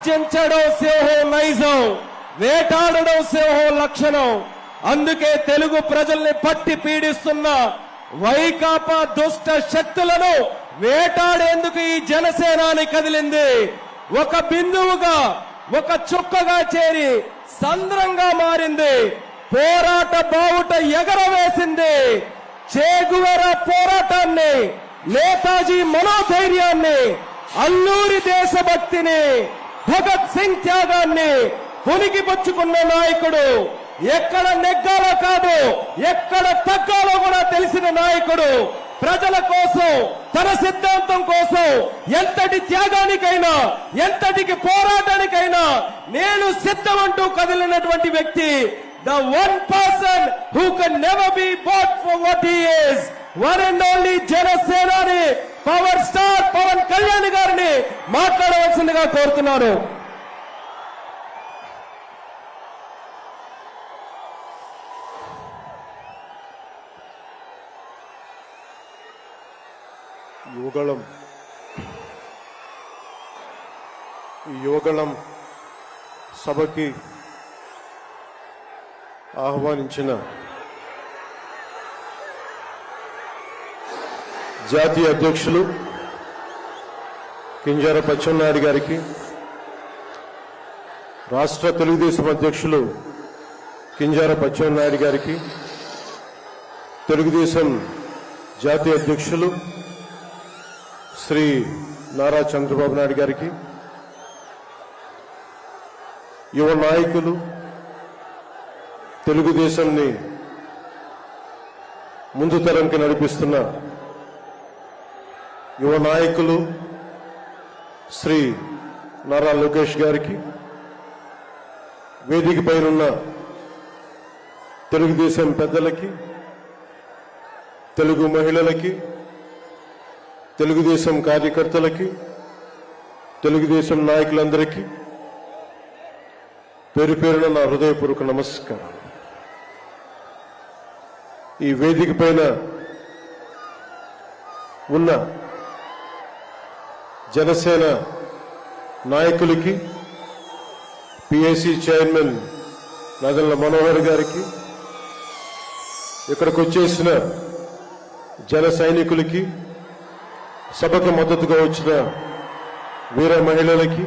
గర్జించడం సింహం నైజం, వేటాడడం సింహం లక్షణం. అందుకే తెలుగు ప్రజల్ని పట్టి పీడిస్తున్న వైకాపా దుష్ట శక్తులను వేటాడేందుకు ఈ జనసేనాని కదిలింది. ఒక బిందువుగా, ఒక చుక్కగా చేరి సంద్రంగా మారింది. పోరాట బావుట ఎగరవేసింది. చేగువేరా పోరాటాన్ని, నేతాజీ మనోధైర్యాన్ని, అల్లూరి దేశభక్తిని, భగత్ సింగ్ త్యాగాన్ని పునికిపుచ్చుకున్న నాయకుడు, ఎక్కడ నెగ్గాలో కాదు ఎక్కడ తగ్గాలో కూడా తెలిసిన నాయకుడు, ప్రజల కోసం, తన సిద్ధాంతం కోసం ఎంతటి త్యాగానికైనా, ఎంతటికి పోరాటానికైనా నేను సిద్ధమంటూ కదిలినటువంటి వ్యక్తి. The one person who can never be bought for what he is, one and only జనసేనాని పవర్ స్టార్ పవన్ కళ్యాణ్ గారిని మాట్లాడవలసిందిగా కోరుతున్నారు. యువగళం సభకి ఆహ్వానించిన జాతీయ అధ్యక్షులు కింజరాపు అచ్చెన్నాయుడు గారికి, రాష్ట్ర తెలుగుదేశం అధ్యక్షులు కింజరాపు అచ్చెన్నాయుడు గారికి, తెలుగుదేశం జాతీయ అధ్యక్షులు శ్రీ నారా చంద్రబాబు నాయుడు గారికి, యువ నాయకులు, తెలుగుదేశాన్ని ముందు తరంకి నడిపిస్తున్న యువ నాయకులు శ్రీ నారా లోకేష్ గారికి, వేదిక పైనున్న తెలుగుదేశం పెద్దలకి, తెలుగు మహిళలకి, తెలుగుదేశం కార్యకర్తలకి, తెలుగుదేశం నాయకులందరికీ పేరు పేరున నా హృదయపూర్వక నమస్కారం. ఈ వేదిక పైన ఉన్న జనసేన నాయకులకి, పిఏసీ చైర్మన్ నాదెళ్ల మనోహర్ గారికి, ఇక్కడికి వచ్చేసిన జన సైనికులకి, సభకు మద్దతుగా వచ్చిన వీర మహిళలకి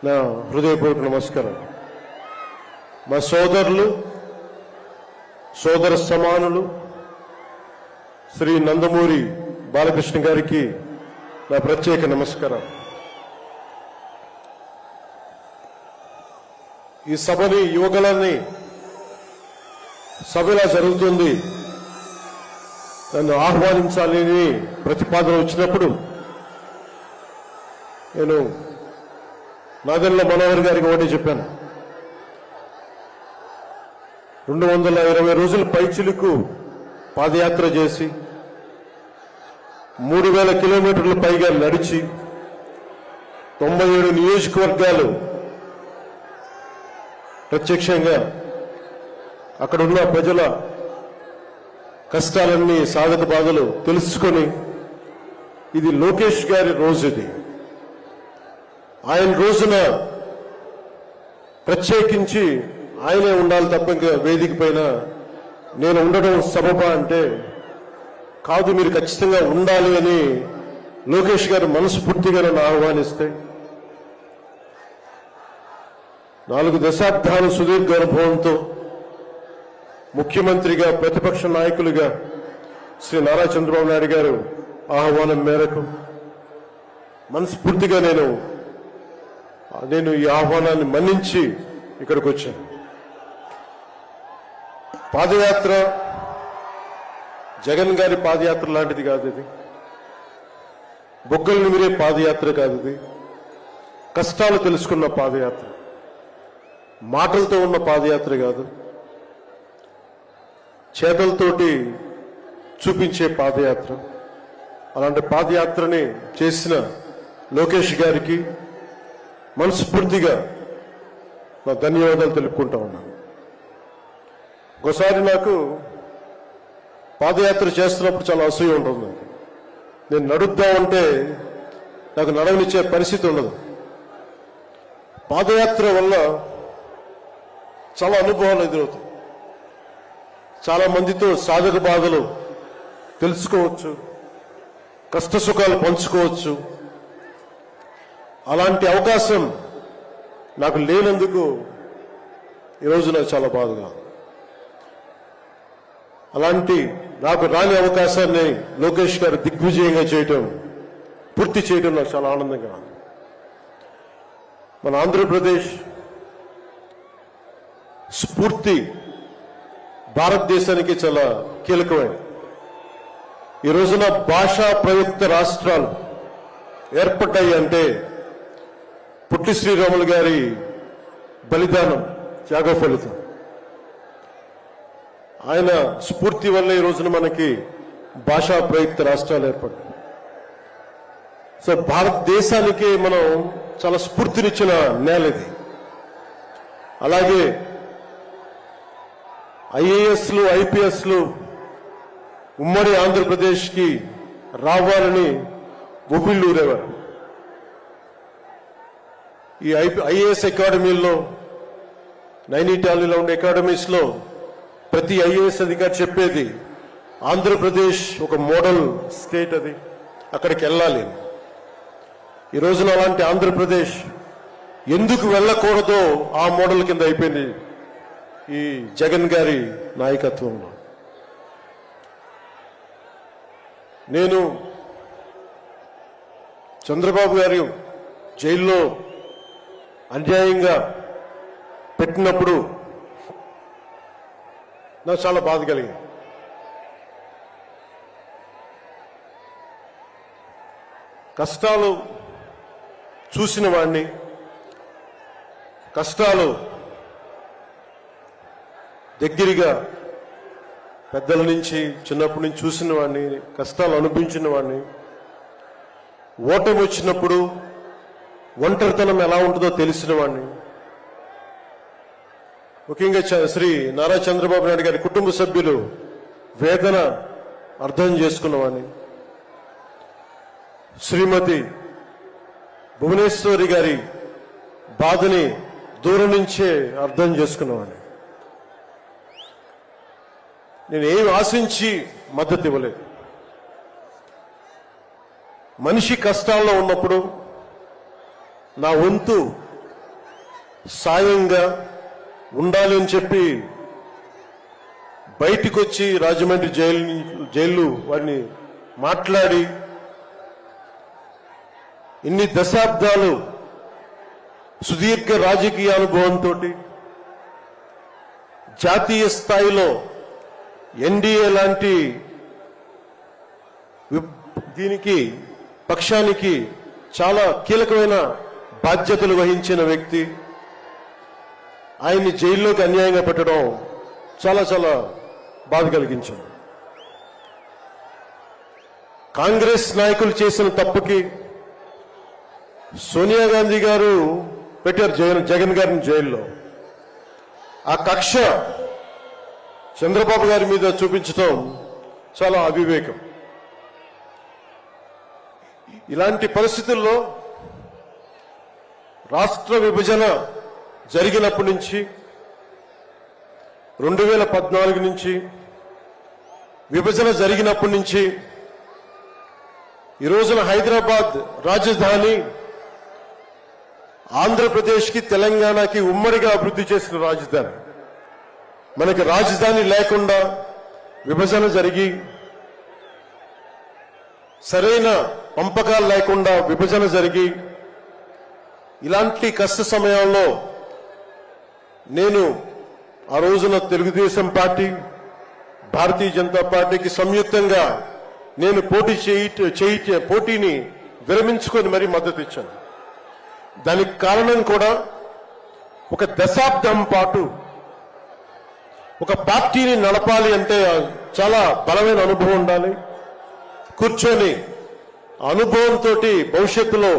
నా హృదయపూర్వక నమస్కారం. మా సోదరులు, సోదర సమానులు శ్రీ నందమూరి బాలకృష్ణ గారికి నా ప్రత్యేక నమస్కారం. ఈ సభని, యువకులని సభ ఇలా జరుగుతుంది, నన్ను ఆహ్వానించాలని ప్రతిపాదన వచ్చినప్పుడు నేను నాదెళ్ల మనోహర్ గారికి ఒకటి చెప్పాను. 220 రోజుల పైచిలుకు పాదయాత్ర చేసి 3000 కిలోమీటర్ల పైగా నడిచి 97 నియోజకవర్గాలు ప్రత్యక్షంగా అక్కడున్న ప్రజల కష్టాలన్నీ, సాధక బాధలు తెలుసుకొని, ఇది లోకేష్ గారి రోజు, ఇది ఆయన రోజున ప్రత్యేకించి ఆయనే ఉండాలి తప్ప ఇంకా వేదిక పైన నేను ఉండడం సబబా అంటే కాదు, మీరు ఖచ్చితంగా ఉండాలి అని లోకేష్ గారు మనస్ఫూర్తిగా నన్ను ఆహ్వానిస్తే 4 దశాబ్దాల సుదీర్ఘ అనుభవంతో ముఖ్యమంత్రిగా, ప్రతిపక్ష నాయకులుగా శ్రీ నారా చంద్రబాబు నాయుడు గారు ఆహ్వానం మేరకు మనస్ఫూర్తిగా నేను ఈ ఆహ్వానాన్ని మన్నించి ఇక్కడికి వచ్చాను. పాదయాత్ర జగన్ గారి పాదయాత్ర లాంటిది కాదు, ఇది బొగ్గలు నిమిరే పాదయాత్ర కాదు, ఇది కష్టాలు తెలుసుకున్న పాదయాత్ర, మాటలతో ఉన్న పాదయాత్ర కాదు, చేతలతోటి చూపించే పాదయాత్ర. అలాంటి పాదయాత్రని చేసిన లోకేష్ గారికి మనస్ఫూర్తిగా నా ధన్యవాదాలు తెలుపుకుంటా ఉన్నాను. ఒకసారి నాకు పాదయాత్ర చేస్తున్నప్పుడు చాలా అసూయ ఉంటుంది. నేను నడుద్దామంటే నాకు నడవనిచ్చే పరిస్థితి ఉండదు. పాదయాత్ర వల్ల చాలా అనుభవాలు ఎదురవుతాయి. చాలా మందితో సాధక బాధలు తెలుసుకోవచ్చు, కష్ట సుఖాలు పంచుకోవచ్చు. అలాంటి అవకాశం నాకు లేనందుకు ఈరోజు నాకు చాలా బాధగా. అలాంటి నాకు రాని అవకాశాన్ని లోకేష్ గారు దిగ్విజయంగా చేయటం, పూర్తి చేయడం నాకు చాలా ఆనందంగా ఉంది. మన ఆంధ్రప్రదేశ్ స్ఫూర్తి భారతదేశానికి చాలా కీలకమైనది. ఈ రోజున భాషా ప్రయుక్త రాష్ట్రాలు ఏర్పడ్డాయి అంటే పుట్టి శ్రీరాములు గారి బలిదానం, త్యాగ ఫలితం. ఆయన స్ఫూర్తి వల్ల ఈ రోజున మనకి భాషా ప్రయుక్త రాష్ట్రాలు ఏర్పడ్డాయి. సో భారతదేశానికి మనం చాలా స్ఫూర్తినిచ్చిన నేల ఇది. అలాగే ఐఏఎస్లు, ఐపీఎస్లు ఉమ్మడి ఆంధ్రప్రదేశ్కి రావాలని ఉవ్విళ్ళూరేవారు. ఈ ఐఏఎస్ అకాడమీల్లో, నైనిటాల్లో ఉండే అకాడమీస్లో ప్రతి ఐఏఎస్ అధికారి చెప్పేది ఆంధ్రప్రదేశ్ ఒక మోడల్ స్టేట్, అది అక్కడికి వెళ్ళాలి. ఈ రోజున అలాంటి ఆంధ్రప్రదేశ్ ఎందుకు వెళ్ళకూడదో ఆ మోడల్ కింద అయిపోయింది ఈ జగన్ గారి నాయకత్వంలో. నేను చంద్రబాబు గారు జైల్లో అన్యాయంగా పెట్టినప్పుడు నాకు చాలా బాధ కలిగింది. కష్టాలు చూసిన వాడిని, కష్టాలు దగ్గరగా పెద్దల నుంచి చిన్నప్పటి నుంచి చూసిన వాడిని, కష్టాలు అనుభవించిన వాడిని, ఓటమి వచ్చినప్పుడు ఒంటరితనం ఎలా ఉంటుందో తెలిసిన వాడిని, ముఖ్యంగా శ్రీ నారా చంద్రబాబు నాయుడు గారి కుటుంబ సభ్యులు వేదన అర్థం చేసుకున్నవాడిని, శ్రీమతి భువనేశ్వరి గారి బాధని దూరం నుంచే అర్థం చేసుకున్నవాడిని. నేను ఏం ఆశించి మద్దతు ఇవ్వలేదు. మనిషి కష్టాల్లో ఉన్నప్పుడు నా వంతు సాయంగా ఉండాలి అని చెప్పి బయటికి వచ్చి రాజమండ్రి జైలు వారిని మాట్లాడి ఇన్ని దశాబ్దాలు సుదీర్ఘ రాజకీయ అనుభవంతో జాతీయ స్థాయిలో ఎన్డీఏ లాంటి దీనికి పక్షానికి చాలా కీలకమైన బాధ్యతలు వహించిన వ్యక్తి ఆయన్ని జైల్లోకి అన్యాయంగా పెట్టడం చాలా చాలా బాధ కలిగించింది. కాంగ్రెస్ నాయకులు చేసిన తప్పుకి సోనియా గాంధీ గారు పెట్టారు జగన్ గారిని జైల్లో. ఆ కక్ష చంద్రబాబు గారి మీద చూపించడం చాలా అవివేకం. ఇలాంటి పరిస్థితుల్లో రాష్ట్ర విభజన జరిగినప్పటి నుంచి 2014 నుంచి విభజన జరిగినప్పటి నుంచి ఈ రోజున హైదరాబాద్ రాజధాని ఆంధ్రప్రదేశ్కి, తెలంగాణకి ఉమ్మడిగా అభివృద్ధి చేసిన రాజధాని. మనకి రాజధాని లేకుండా విభజన జరిగి, సరైన పంపకాలు లేకుండా విభజన జరిగి, ఇలాంటి కష్ట సమయంలో నేను ఆ రోజున తెలుగుదేశం పార్టీ, భారతీయ జనతా పార్టీకి సంయుక్తంగా నేను పోటీని విరమించుకొని మరీ మద్దతు ఇచ్చాను. దానికి కారణం కూడా ఒక దశాబ్దం పాటు ఒక పార్టీని నడపాలి అంటే చాలా బలమైన అనుభవం ఉండాలి. కూర్చొని అనుభవంతో భవిష్యత్తులో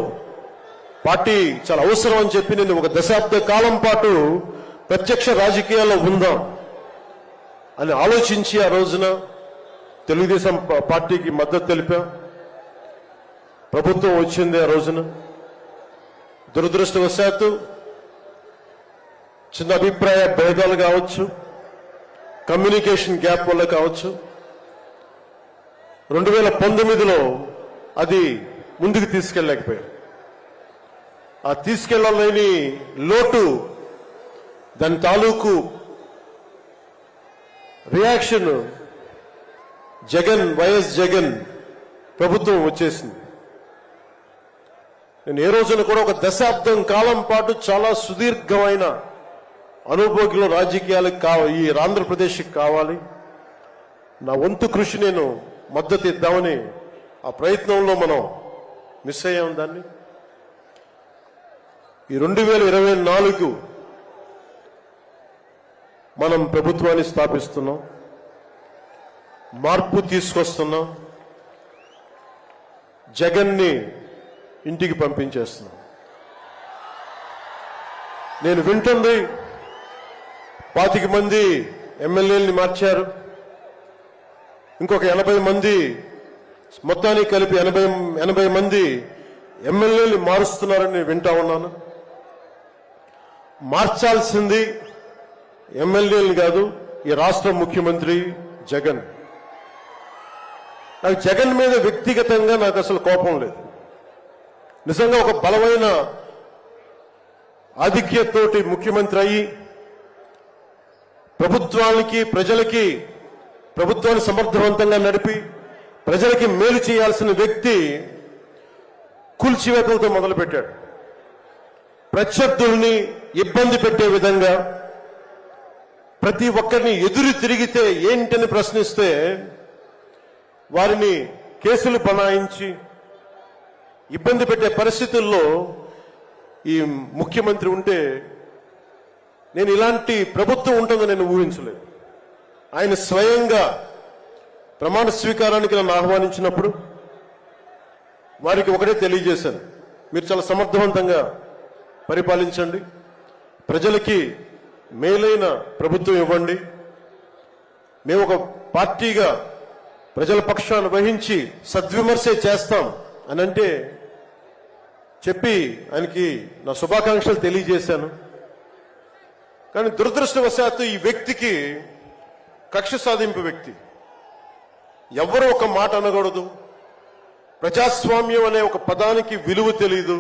పార్టీ చాలా అవసరం అని చెప్పి నేను ఒక దశాబ్ద కాలం పాటు ప్రత్యక్ష రాజకీయాల్లో ఉందాం అని ఆలోచించి ఆ రోజున తెలుగుదేశం పార్టీకి మద్దతు తెలిపాం. ప్రభుత్వం వచ్చింది ఆ రోజున. దురదృష్టవశాత్తు చిన్న అభిప్రాయ భేదాలు కావచ్చు, కమ్యూనికేషన్ గ్యాప్ వల్ల కావచ్చు, 2019లో అది ముందుకు తీసుకెళ్ళలేకపోయారు. ఆ తీసుకెళ్ళలేని లోటు, దాని తాలూకు రియాక్షన్ వైఎస్ జగన్ ప్రభుత్వం వచ్చేసింది. నేను ఏ రోజున కూడా ఒక దశాబ్దం కాలం పాటు చాలా సుదీర్ఘమైన అనుభోగిలో రాజకీయాలకు ఈ ఆంధ్రప్రదేశ్కి కావాలి, నా వంతు కృషి నేను మద్దతు ఇద్దామని ఆ ప్రయత్నంలో మనం మిస్ అయ్యాం. దాన్ని ఈ 2024 మనం ప్రభుత్వాన్ని స్థాపిస్తున్నాం, మార్పు తీసుకొస్తున్నాం, జగన్ని ఇంటికి పంపించేస్తున్నాం. నేను వింటుంది 25 మంది ఎమ్మెల్యేలని మార్చారు, ఇంకొక 80 మంది, మొత్తానికి కలిపి 80 మంది ఎమ్మెల్యేలు మారుస్తున్నారని నేను వింటా ఉన్నాను. మార్చాల్సింది ఎమ్మెల్యేలు కాదు, ఈ రాష్ట్ర ముఖ్యమంత్రి జగన్. నాకు జగన్ మీద వ్యక్తిగతంగా నాకు అసలు కోపం లేదు. నిజంగా ఒక బలమైన ఆధిక్యతతోటి ముఖ్యమంత్రి అయ్యి ప్రభుత్వాన్ని సమర్థవంతంగా నడిపి ప్రజలకి మేలు చేయాల్సిన వ్యక్తి కూల్చివేతలతో మొదలుపెట్టాడు. ప్రత్యర్థుల్ని ఇబ్బంది పెట్టే విధంగా, ప్రతి ఒక్కరిని ఎదురు తిరిగితే ఏంటని ప్రశ్నిస్తే వారిని కేసులు బనాయించి ఇబ్బంది పెట్టే పరిస్థితుల్లో ఈ ముఖ్యమంత్రి ఉంటే నేను ఇలాంటి ప్రభుత్వం ఉంటుందని నేను ఊహించలేదు. ఆయన స్వయంగా ప్రమాణ స్వీకారానికి నన్ను ఆహ్వానించినప్పుడు వారికి ఒకటే తెలియజేశాను, మీరు చాలా సమర్థవంతంగా పరిపాలించండి, ప్రజలకి మేలైన ప్రభుత్వం ఇవ్వండి, మేము ఒక పార్టీగా ప్రజల పక్షాన్ని వహించి సద్విమర్శ చేస్తాం అని అంటే చెప్పి ఆయనకి నా శుభాకాంక్షలు తెలియజేశాను. కానీ దురదృష్టవశాత్తు ఈ వ్యక్తికి కక్ష సాధింపు వ్యక్తి, ఎవరు ఒక మాట అనకూడదు, ప్రజాస్వామ్యం అనే ఒక పదానికి విలువ తెలియదు,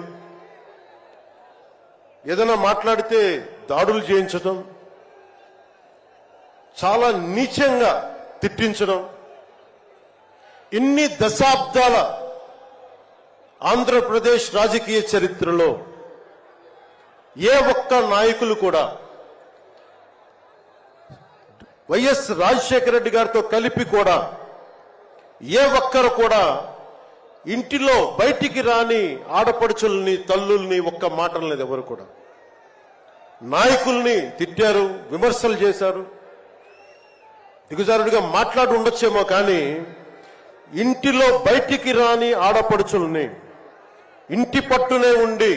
ఏదైనా మాట్లాడితే దాడులు చేయించడం, చాలా నీచంగా తిట్టించడం, ఇన్ని దశాబ్దాల ఆంధ్రప్రదేశ్ రాజకీయ చరిత్రలో ఏ ఒక్క నాయకులు కూడా వైఎస్ రాజశేఖర రెడ్డి గారితో కలిపి కూడా ఏ ఒక్కరు కూడా ఇంటిలో బయటికి రాని ఆడపడుచుల్ని, తల్లుల్ని ఒక్క మాట లేదు. ఎవరు కూడా నాయకుల్ని తిట్టారు, విమర్శలు చేశారు, దిగజారుడిగా మాట్లాడి ఉండొచ్చేమో, కానీ ఇంటిలో బయటికి రాని ఆడపడుచుల్ని, ఇంటి పట్టునే ఉండి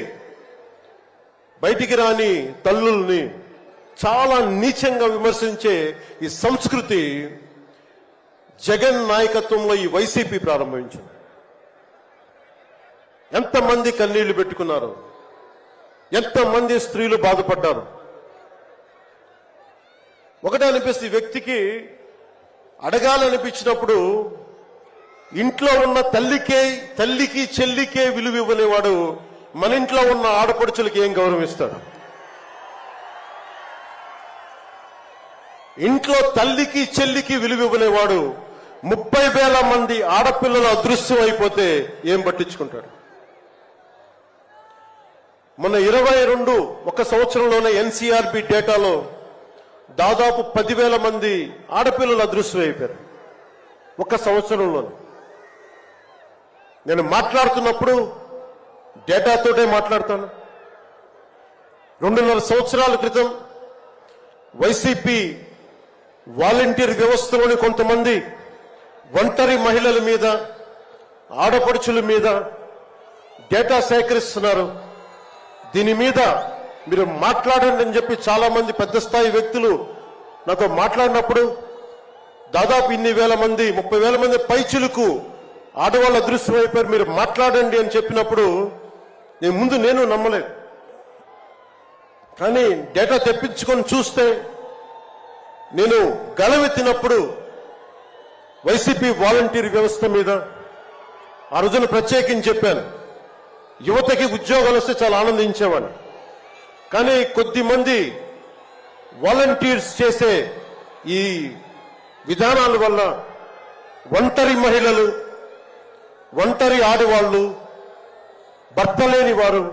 బయటికి రాని తల్లుల్ని చాలా నీచంగా విమర్శించే ఈ సంస్కృతి జగన్ నాయకత్వంలో ఈ వైసీపీ ప్రారంభించింది. ఎంతమంది కన్నీళ్లు పెట్టుకున్నారు, ఎంతమంది స్త్రీలు బాధపడ్డారు. ఒకటే అనిపిస్తుంది, వ్యక్తికి అడగాలనిపించినప్పుడు ఇంట్లో ఉన్న తల్లికి చెల్లికే విలువ ఇవ్వలేవాడు మన ఇంట్లో ఉన్న ఆడపడుచులకి ఏం గౌరవిస్తాడు? ఇంట్లో తల్లికి చెల్లికి విలువ ఇవ్వలేవాడు 30,000 మంది ఆడపిల్లలు అదృశ్యం అయిపోతే ఏం పట్టించుకుంటాడు? మొన్న 22 ఒక సంవత్సరంలోనే ఎన్సీఆర్బీ డేటాలో దాదాపు 10,000 మంది ఆడపిల్లలు అదృశ్యం అయిపోయారు ఒక సంవత్సరంలోనే. నేను మాట్లాడుతున్నప్పుడు డేటాతోటే మాట్లాడతాను. 2.5 సంవత్సరాల క్రితం వైసీపీ వాలంటీర్ వ్యవస్థలోని కొంతమంది ఒంటరి మహిళల మీద, ఆడపడుచుల మీద డేటా సేకరిస్తున్నారు. దీని మీద మీరు మాట్లాడండి అని చెప్పి చాలా మంది పెద్ద స్థాయి వ్యక్తులు నాతో మాట్లాడినప్పుడు దాదాపు ఇన్ని వేల మంది, 30,000 మంది పైచులకు ఆడవాళ్ళు అదృశ్యమైపోయారు, మీరు మాట్లాడండి అని చెప్పినప్పుడు నేను నమ్మలేదు. కానీ డేటా తెప్పించుకొని చూస్తే నేను గళమెత్తినప్పుడు వైసీపీ వాలంటీర్ వ్యవస్థ మీద ఆ రోజున ప్రత్యేకించి చెప్పాను. యువతకి ఉద్యోగాలు వస్తే చాలా ఆనందించేవాడిని. కానీ కొద్దిమంది వాలంటీర్స్ చేసే ఈ విధానాల వల్ల ఒంటరి మహిళలు, ఒంటరి ఆడవాళ్లు, భర్త లేని వారు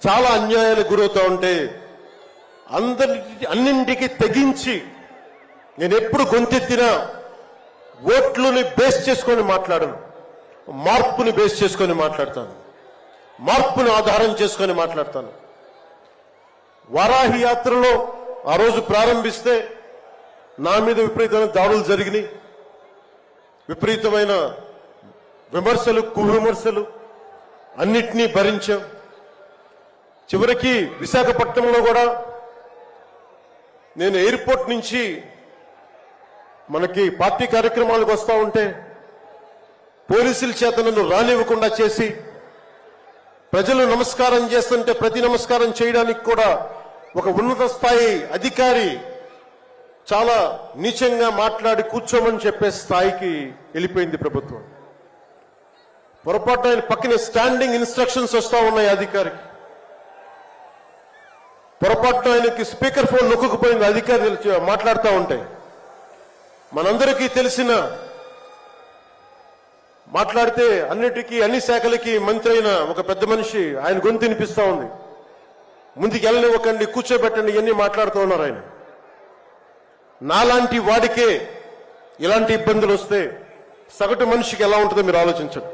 చాలా అన్యాయాలకు గురవుతూ ఉంటే అన్నింటికి తెగించి నేను ఎప్పుడు గొంతెత్తినా ఓట్లని బేస్ చేసుకొని మాట్లాడను, మార్పుని బేస్ చేసుకొని మాట్లాడతాను, మార్పుని ఆధారం చేసుకొని మాట్లాడతాను. వారాహి యాత్రలో ఆ రోజు ప్రారంభిస్తే నా మీద విపరీతమైన దాడులు జరిగినాయి, విపరీతమైన విమర్శలు, కువిమర్శలు అన్నిటినీ భరించాం. చివరికి విశాఖపట్నంలో కూడా నేను ఎయిర్పోర్ట్ నుంచి మనకి పార్టీ కార్యక్రమాలకు వస్తూ ఉంటే పోలీసుల చేత నన్ను రానివ్వకుండా చేసి, ప్రజలు నమస్కారం చేస్తుంటే ప్రతి నమస్కారం చేయడానికి కూడా ఒక ఉన్నత స్థాయి అధికారి చాలా నీచంగా మాట్లాడి కూర్చోమని చెప్పే స్థాయికి వెళ్ళిపోయింది ప్రభుత్వం. పొరపాటు ఆయన పక్కనే స్టాండింగ్ ఇన్స్ట్రక్షన్స్ వస్తూ ఉన్నాయి అధికారికి. పొరపాటున ఆయనకి స్పీకర్ ఫోన్ నొక్కుకుపోయింది అధికారులు మాట్లాడుతూ ఉంటే. మనందరికీ తెలిసిన మాట్లాడితే అన్నిటికీ అన్ని శాఖలకి మంత్రి అయిన ఒక పెద్ద మనిషి ఆయన గొంతు వినిపిస్తా ఉంది. ముందుకు వెళ్ళనివ్వకండి, కూర్చోబెట్టండి, ఇవన్నీ మాట్లాడుతూ ఉన్నారు ఆయన. నాలాంటి వాడికే ఇలాంటి ఇబ్బందులు వస్తే సగటు మనిషికి ఎలా ఉంటుందో మీరు ఆలోచించండి.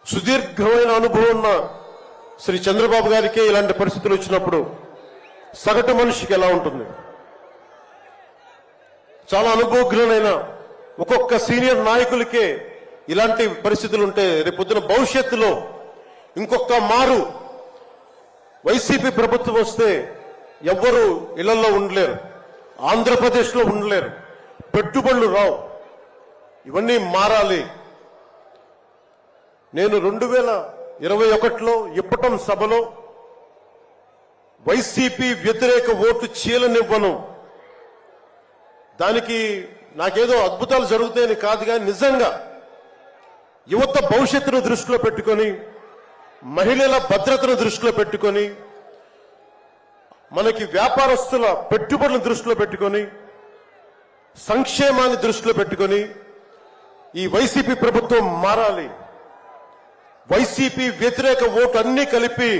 సుదీర్ఘమైన అనుభవం ఉన్న శ్రీ చంద్రబాబు గారికే ఇలాంటి పరిస్థితులు వచ్చినప్పుడు సగటు మనిషికి ఎలా ఉంటుంది? చాలా అనుభవజ్ఞులైన ఒక్కొక్క సీనియర్ నాయకులకే ఇలాంటి పరిస్థితులు ఉంటే రేపొద్దున భవిష్యత్తులో ఇంకొక మారు వైసీపీ ప్రభుత్వం వస్తే ఎవ్వరూ ఇళ్లలో ఉండలేరు, ఆంధ్రప్రదేశ్లో ఉండలేరు, పెట్టుబడులు రావు. ఇవన్నీ మారాలి. నేను 2021లో ఇప్పటం సభలో వైసీపీ వ్యతిరేక ఓటు చీలనివ్వను. దానికి నాకేదో అద్భుతాలు జరుగుతాయని కాదు, కానీ నిజంగా యువత భవిష్యత్తును దృష్టిలో పెట్టుకొని, మహిళల భద్రతను దృష్టిలో పెట్టుకొని, మనకి వ్యాపారస్తుల పెట్టుబడులను దృష్టిలో పెట్టుకొని, సంక్షేమాన్ని దృష్టిలో పెట్టుకొని ఈ వైసీపీ ప్రభుత్వం మారాలి. వైసీపీ వ్యతిరేక ఓటు అన్ని కలిపి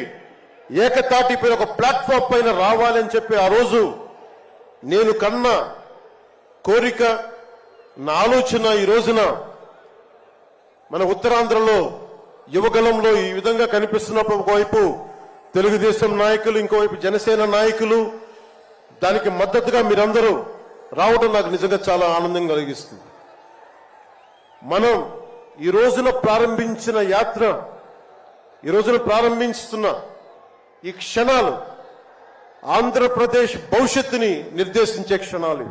ఏకతాటిపై ఒక ప్లాట్ఫామ్ పైన రావాలని చెప్పి ఆ రోజు నేను కన్న కోరిక, నా ఆలోచన ఈ రోజున మన ఉత్తరాంధ్రలో యువగలంలో ఈ విధంగా కనిపిస్తున్నప్పుడు ఒకవైపు తెలుగుదేశం నాయకులు, ఇంకోవైపు జనసేన నాయకులు, దానికి మద్దతుగా మీరందరూ రావడం నాకు నిజంగా చాలా ఆనందం కలిగిస్తుంది. మనం ఈ రోజున ప్రారంభించిన యాత్ర, ఈ రోజున ప్రారంభిస్తున్న ఈ క్షణాలు ఆంధ్రప్రదేశ్ భవిష్యత్తుని నిర్దేశించే క్షణాలు.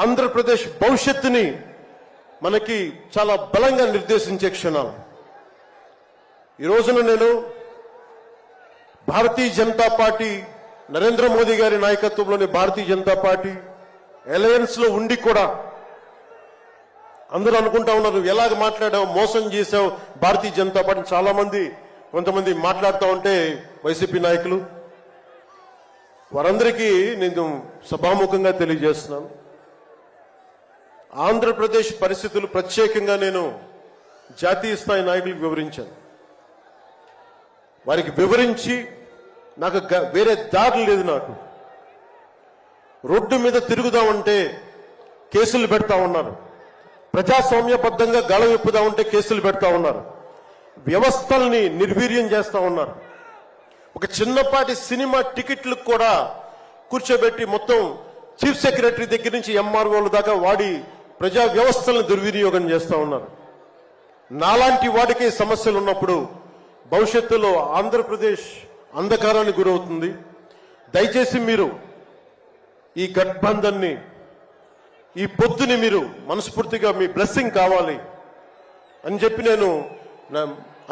ఆంధ్రప్రదేశ్ భవిష్యత్తుని మనకి చాలా బలంగా నిర్దేశించే క్షణాలు. ఈ రోజున నేను భారతీయ జనతా పార్టీ, నరేంద్ర మోదీ గారి నాయకత్వంలోని భారతీయ జనతా పార్టీ అలయన్స్ లో ఉండి కూడా అందరూ అనుకుంటా ఉన్నారు, నువ్వు ఎలాగ మాట్లాడావు, మోసం చేశావు భారతీయ జనతా పార్టీ. చాలా మంది కొంతమంది మాట్లాడుతూ ఉంటే వైసీపీ నాయకులు, వారందరికీ నేను సభాముఖంగా తెలియజేస్తున్నాను, ఆంధ్రప్రదేశ్ పరిస్థితులు ప్రత్యేకంగా నేను జాతీయ స్థాయి నాయకులకు వివరించాను. వారికి వివరించి నాకు వేరే దారి లేదు. నాకు రోడ్డు మీద తిరుగుదామంటే కేసులు పెడతా ఉన్నారు, ప్రజాస్వామ్యబద్ధంగా గళం విప్పుదామంటే కేసులు పెడతా ఉన్నారు, వ్యవస్థల్ని నిర్వీర్యం చేస్తా ఉన్నారు. ఒక చిన్నపాటి సినిమా టికెట్లకు కూడా కూర్చోబెట్టి మొత్తం చీఫ్ సెక్రటరీ దగ్గర నుంచి ఎంఆర్ఓల దాకా వాడి ప్రజా వ్యవస్థలను దుర్వినియోగం చేస్తా ఉన్నారు. నాలాంటి వాడికి సమస్యలు ఉన్నప్పుడు భవిష్యత్తులో ఆంధ్రప్రదేశ్ అంధకారానికి గురవుతుంది. దయచేసి మీరు ఈ గఠబంధన్ని, ఈ పొత్తుని మీరు మనస్ఫూర్తిగా మీ బ్లెస్సింగ్ కావాలి అని చెప్పి నేను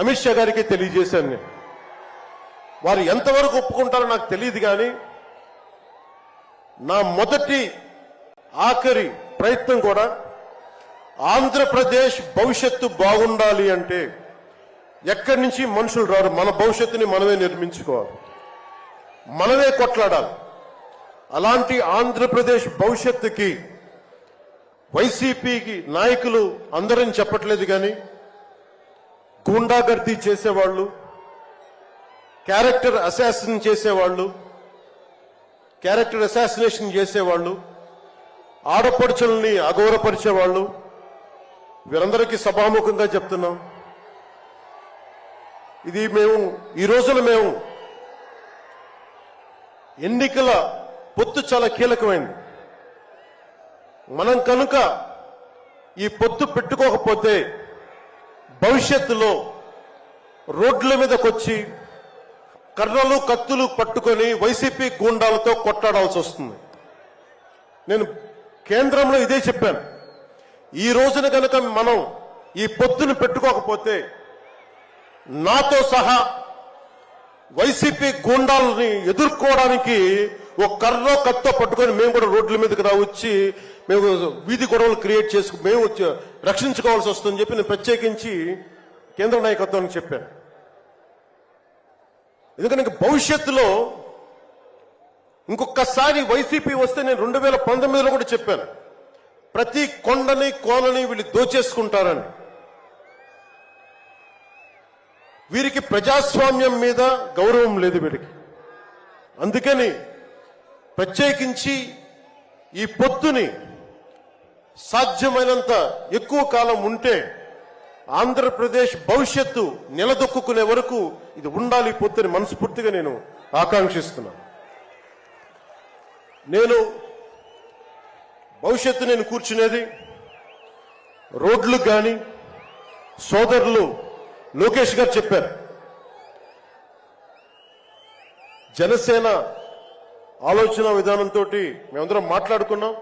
అమిత్ షా గారికి తెలియజేశాను. వారు ఎంతవరకు ఒప్పుకుంటారో నాకు తెలియదు, కానీ నా మొదటి ఆఖరి ప్రయత్నం కూడా ఆంధ్రప్రదేశ్ భవిష్యత్తు బాగుండాలి అంటే ఎక్కడి నుంచి మనుషులు రారు, మన భవిష్యత్తుని మనమే నిర్మించుకోవాలి, మనమే కొట్లాడాలి. అలాంటి ఆంధ్రప్రదేశ్ భవిష్యత్తుకి వైసీపీకి నాయకులు అందరని చెప్పట్లేదు, కానీ గూండాగర్దీ చేసేవాళ్ళు, క్యారెక్టర్ అసాసినేషన్ చేసేవాళ్ళు, ఆడపడుచుల్ని అగౌరవపరిచేవాళ్ళు, వీరందరికీ సభాముఖంగా చెప్తున్నాం, ఇది ఈ రోజున మేము ఎన్నికల పొత్తు చాలా కీలకమైంది. మనం కనుక ఈ పొత్తు పెట్టుకోకపోతే భవిష్యత్తులో రోడ్ల మీదకొచ్చి కర్రలు కత్తులు పట్టుకొని వైసీపీ గూండాలతో కొట్లాడాల్సి వస్తుంది. నేను కేంద్రంలో ఇదే చెప్పాను. ఈ రోజున కనుక మనం ఈ పొత్తును పెట్టుకోకపోతే నాతో సహా వైసీపీ గూండాలని ఎదుర్కోవడానికి ఒక కర్రో కత్తో పట్టుకొని మేము కూడా రోడ్ల మీదకి వచ్చి మేము వీధి గొడవలు క్రియేట్ చేసుకు మేము రక్షించుకోవాల్సి వస్తుందని చెప్పి నేను ప్రత్యేకించి కేంద్ర నాయకత్వానికి చెప్పాను. ఎందుకంటే భవిష్యత్తులో ఇంకొకసారి వైసీపీ వస్తే నేను 2019లో కూడా చెప్పాను, ప్రతి కొండని కోనని వీళ్ళు దోచేసుకుంటారని. వీరికి ప్రజాస్వామ్యం మీద గౌరవం లేదు వీరికి. అందుకని ప్రత్యేకించి ఈ పొత్తుని సాధ్యమైనంత ఎక్కువ కాలం ఉంటే ఆంధ్రప్రదేశ్ భవిష్యత్తు నిలదొక్కునే వరకు ఇది ఉండాలి పొత్తుని మనస్ఫూర్తిగా నేను ఆకాంక్షిస్తున్నాను. నేను కూర్చునేది రోడ్లు కానీ సోదరులు లోకేష్ గారు చెప్పారు, జనసేన ఆలోచన విధానంతో మేమందరం మాట్లాడుకున్నాం.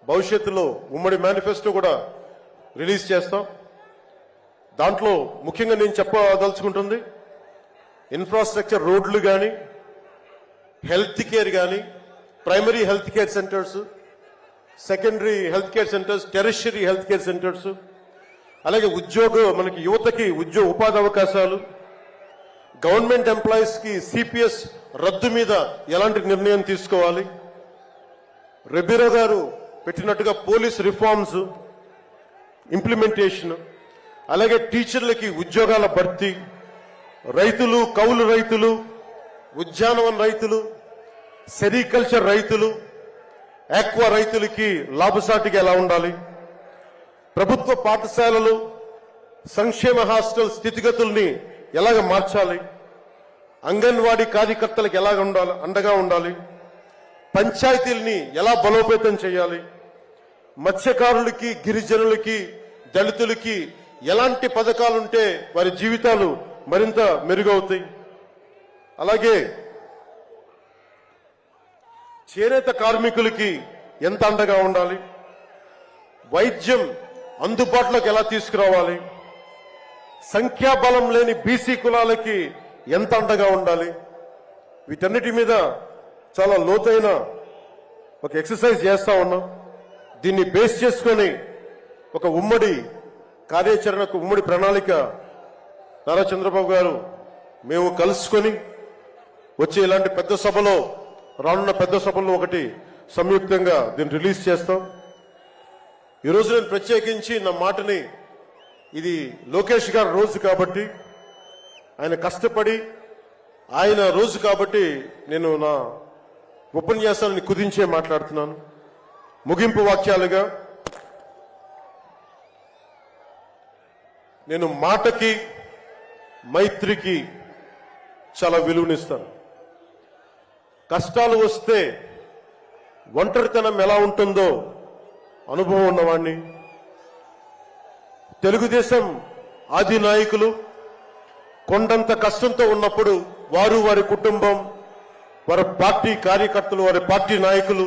భవిష్యత్తులో ఉమ్మడి మేనిఫెస్టో కూడా రిలీజ్ చేస్తాం. దాంట్లో ముఖ్యంగా నేను చెప్పదలుచుకుంటుంది ఇన్ఫ్రాస్ట్రక్చర్, రోడ్లు కానీ, హెల్త్ కేర్ కానీ, primary health care centres, secondary health care centres, tertiary health care centres, అలాగే మనకి యువతకి ఉపాధి అవకాశాలు, గవర్నమెంట్ ఎంప్లాయీస్ కి సిపిఎస్ రద్దు మీద ఎలాంటి నిర్ణయం తీసుకోవాలి, రెబీరో గారు పెట్టినట్టుగా పోలీస్ రిఫార్మ్స్ ఇంప్లిమెంటేషన్, అలాగే టీచర్లకి ఉద్యోగాల భర్తీ, రైతులు, కౌలు రైతులు, ఉద్యానవన రైతులు, సెరికల్చర్ రైతులు, ఆక్వా రైతులకి లాభసాటిగా ఎలా ఉండాలి, ప్రభుత్వ పాఠశాలలు, సంక్షేమ హాస్టల్ స్థితిగతుల్ని ఎలాగ మార్చాలి, అంగన్వాడీ కార్యకర్తలకు ఎలాగ అండగా ఉండాలి, పంచాయతీల్ని ఎలా బలోపేతం చేయాలి, మత్స్యకారులకి, గిరిజనులకి, దళితులకి ఎలాంటి పథకాలుంటే వారి జీవితాలు మరింత మెరుగవుతాయి, అలాగే చేనేత కార్మికులకి ఎంత అండగా ఉండాలి, వైద్యం అందుబాటులోకి ఎలా తీసుకురావాలి, సంఖ్యాబలం లేని బీసీ కులాలకి ఎంత అండగా ఉండాలి, వీటన్నిటి మీద చాలా లోతైన ఒక ఎక్సర్సైజ్ చేస్తా ఉన్నాం. దీన్ని బేస్ చేసుకొని ఒక ఉమ్మడి కార్యాచరణకు, ఉమ్మడి ప్రణాళిక నారా చంద్రబాబు గారు మేము కలుసుకొని వచ్చే ఇలాంటి పెద్ద సభలో, రానున్న పెద్ద సభల్లో ఒకటి సంయుక్తంగా దీన్ని రిలీజ్ చేస్తాం. ఈరోజు నేను ప్రత్యేకించి నా మాటని, ఇది లోకేష్ గారి రోజు కాబట్టి, ఆయన కష్టపడి ఆయన రోజు కాబట్టి నేను నా ఉపన్యాసాన్ని కుదించే మాట్లాడుతున్నాను. ముగింపు వాక్యాలుగా నేను మాటకి, మైత్రికి చాలా విలువనిస్తాను. కష్టాలు వస్తే ఒంటరితనం ఎలా ఉంటుందో అనుభవం ఉన్నవాణ్ణి. తెలుగుదేశం ఆది నాయకులు కొండంత కష్టంతో ఉన్నప్పుడు వారు, వారి కుటుంబం, వారి పార్టీ కార్యకర్తలు, వారి పార్టీ నాయకులు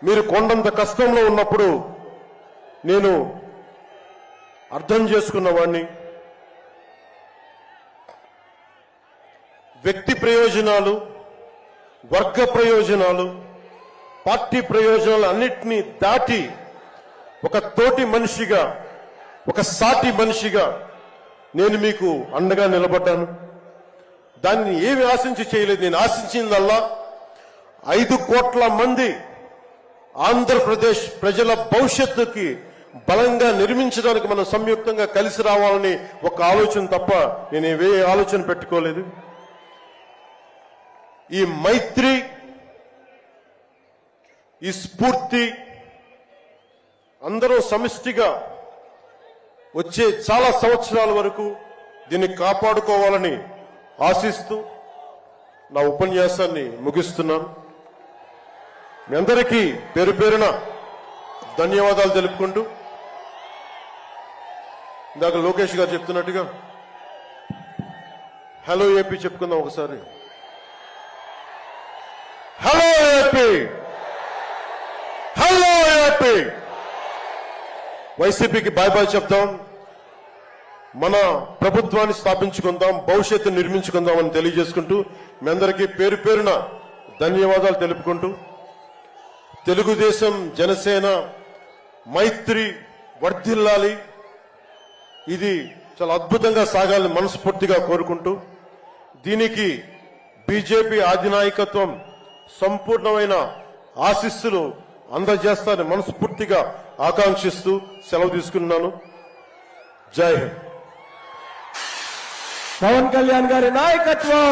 మీరు కొండంత కష్టంలో ఉన్నప్పుడు నేను అర్థం చేసుకున్నవాణ్ణి. వ్యక్తి ప్రయోజనాలు, వర్గ ప్రయోజనాలు, పార్టీ ప్రయోజనాలు అన్నిటినీ దాటి ఒక తోటి మనిషిగా, ఒక సాటి మనిషిగా నేను మీకు అండగా నిలబడ్డాను. దాన్ని ఏమి ఆశించి చేయలేదు. నేను ఆశించిందల్లా 5 కోట్ల మంది ఆంధ్రప్రదేశ్ ప్రజల భవిష్యత్తుకి బలంగా నిర్మించడానికి మనం సంయుక్తంగా కలిసి రావాలని ఒక ఆలోచన తప్ప నేను ఏ ఆలోచన పెట్టుకోలేదు. ఈ మైత్రి, ఈ స్ఫూర్తి అందరూ సమిష్టిగా వచ్చే చాలా సంవత్సరాల వరకు దీన్ని కాపాడుకోవాలని ఆశిస్తూ నా ఉపన్యాసాన్ని ముగిస్తున్నాను. మీ అందరికీ పేరు పేరున ధన్యవాదాలు తెలుపుకుంటూ, ఇందాక లోకేష్ గారు చెప్తున్నట్టుగా హలో ఏపీ చెప్పుకుందాం ఒకసారి. Hello AP, hello AP. వైసీపీకి బాయ్ బాయ్ చెప్తాం. మన ప్రభుత్వాన్ని స్థాపించుకుందాం, భవిష్యత్తు నిర్మించుకుందాం అని తెలియజేసుకుంటూ మీ అందరికీ పేరు పేరున ధన్యవాదాలు తెలుపుకుంటూ, తెలుగుదేశం జనసేన మైత్రి వర్ధిల్లాలి, ఇది చాలా అద్భుతంగా సాగాలని మనస్ఫూర్తిగా కోరుకుంటూ, దీనికి బీజేపీ అధినాయకత్వం సంపూర్ణమైన ఆశీస్సులు అందజేస్తారని మనస్ఫూర్తిగా ఆకాంక్షిస్తూ సెలవు తీసుకున్నాను. జై హింద్. పవన్ కళ్యాణ్ గారి నాయకత్వం,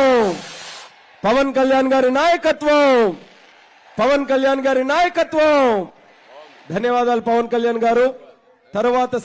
పవన్ కళ్యాణ్ గారి నాయకత్వం, పవన్ కళ్యాణ్ గారి నాయకత్వం. ధన్యవాదాలు పవన్ కళ్యాణ్ గారు. తరువాత